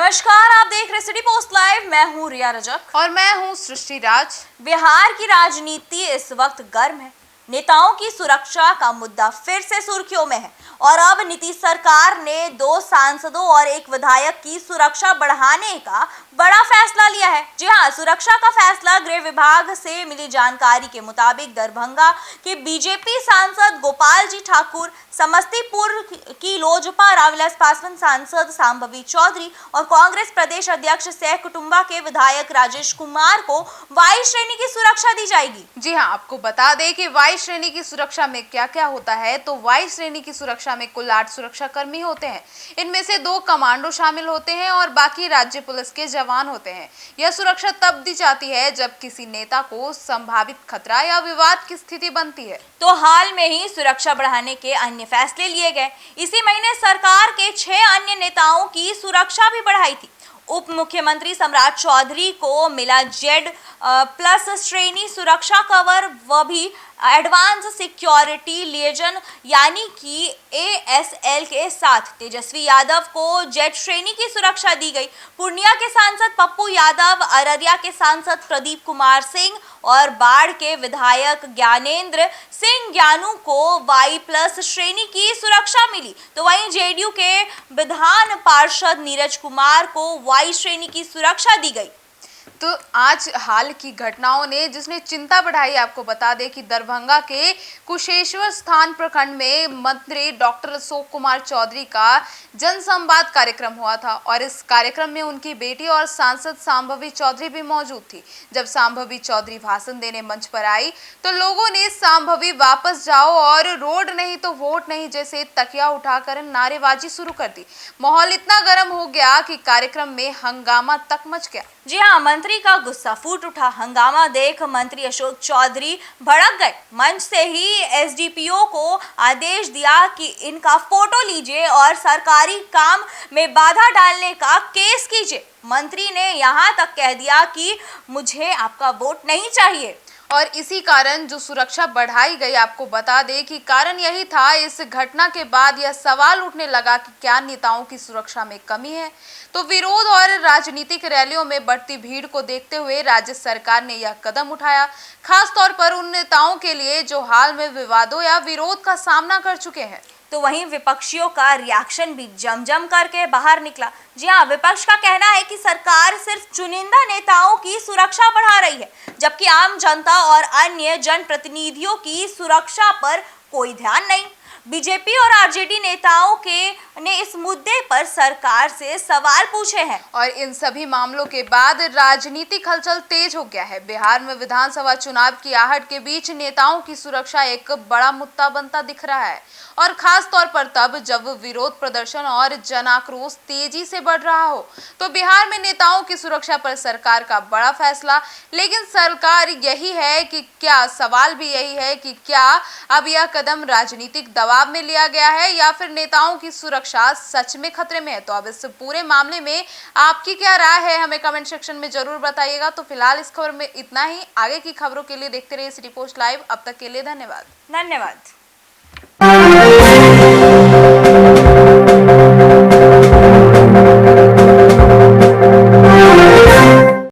नमस्कार, आप देख रहे सिटी पोस्ट लाइव। मैं हूं रिया रजक और मैं हूं सृष्टि राज। बिहार की राजनीति इस वक्त गर्म है। नेताओं की सुरक्षा का मुद्दा फिर से सुर्खियों में है और अब नीतीश सरकार ने 2 सांसदों और 1 विधायक की सुरक्षा बढ़ाने का बड़ा फैसला लिया है। जी हां, सुरक्षा का फैसला गृह विभाग से मिली जानकारी के मुताबिक दरभंगा के बीजेपी सांसद गोपाल जी ठाकुर, समस्तीपुर की लोजपा रामविलास पासवान सांसद सांभवी चौधरी और कांग्रेस प्रदेश अध्यक्ष सह कुटुंबा के विधायक राजेश कुमार को वाई श्रेणी की सुरक्षा दी जाएगी। जी हां, आपको बता दें कि वाई श्रेणी की सुरक्षा में क्या क्या होता है। तो वाई श्रेणी की सुरक्षा में कुल 8 सुरक्षा कर्मी होते हैं। इनमें से 2 कमांडो शामिल होते हैं और बाकी राज्य पुलिस के जवान होते हैं। यह सुरक्षा तब दी जाती है जब किसी नेता को संभावित खतरा या विवाद की स्थिति बनती है। तो हाल में ही सुरक्षा बढ़ाने के अन्य फैसले लिए गए। इसी महीने सरकार के 6 अन्य नेताओं की सुरक्षा भी बढ़ाई थी। उप मुख्यमंत्री सम्राट चौधरी को मिला Z+ श्रेणी सुरक्षा कवर, वह भी एडवांस सिक्योरिटी लिएजन यानी कि ASL के साथ। तेजस्वी यादव को Z श्रेणी की सुरक्षा दी गई। पूर्णिया के सांसद पप्पू यादव, अररिया के सांसद प्रदीप कुमार सिंह और बाढ़ के विधायक ज्ञानेंद्र सिंह ज्ञानू को Y+ श्रेणी की सुरक्षा मिली। तो वहीं JDU के विधान पार्षद नीरज कुमार को Y श्रेणी की सुरक्षा दी गई। तो आज हाल की घटनाओं ने जिसने चिंता बढ़ाई, आपको बता दें कि दरभंगा के कुशेश्वर स्थान प्रखंड में मंत्री डॉक्टर अशोक कुमार चौधरी का जनसंवाद कार्यक्रम हुआ था और इस कार्यक्रम में उनकी बेटी और सांसद सांभवी चौधरी भी मौजूद थी। जब सांभवी चौधरी भाषण देने मंच पर आई तो लोगों ने सांभवी वापस जाओ और रोड नहीं तो वोट नहीं जैसे तकिया उठाकर नारेबाजी शुरू कर दी। माहौल इतना गर्म हो गया कि कार्यक्रम में हंगामा तक मच गया। जी हाँ, मंत्री का गुस्सा फूट उठा। हंगामा देख मंत्री अशोक चौधरी भड़क गए। मंच से ही SDPO को आदेश दिया कि इनका फोटो लीजिए और सरकारी काम में बाधा डालने का केस कीजिए। मंत्री ने यहाँ तक कह दिया कि मुझे आपका वोट नहीं चाहिए। और इसी कारण जो सुरक्षा बढ़ाई गई, आपको बता दें कि कारण यही था। इस घटना के बाद यह सवाल उठने लगा कि क्या नेताओं की सुरक्षा में कमी है। तो विरोध और राजनीतिक रैलियों में बढ़ती भीड़ को देखते हुए राज्य सरकार ने यह कदम उठाया, खास तौर पर उन नेताओं के लिए जो हाल में विवादों या विरोध का सामना कर चुके हैं। तो वहीं विपक्षियों का रिएक्शन भी जम करके बाहर निकला। जी हाँ, विपक्ष का कहना है कि सरकार सिर्फ चुनिंदा नेताओं की सुरक्षा बढ़ा रही है, जबकि आम जनता और अन्य जनप्रतिनिधियों की सुरक्षा पर कोई ध्यान नहीं। बीजेपी और RJD नेताओं ने इस मुद्दे पर सरकार से सवाल पूछे हैं और इन सभी मामलों के बाद राजनीतिक हलचल तेज हो गया है। बिहार में विधानसभा चुनाव की आहट के बीच नेताओं की सुरक्षा एक बड़ा मुद्दा बनता दिख रहा है और खास तौर पर तब जब विरोध प्रदर्शन और जन आक्रोश तेजी से बढ़ रहा हो। तो बिहार में नेताओं की सुरक्षा पर सरकार का बड़ा फैसला, लेकिन सरकार यही है कि क्या, सवाल भी यही है कि क्या अब यह कदम राजनीतिक दबाव में लिया गया है या फिर नेताओं की सुरक्षा सच में खतरे में है। तो अब इस पूरे मामले में आपकी क्या राय है, हमें कमेंट सेक्शन में जरूर बताइएगा। तो फिलहाल इस खबर में इतना ही। आगे की खबरों के लिए देखते रहिए सिटी पोस्ट लाइव। अब तक के लिए धन्यवाद।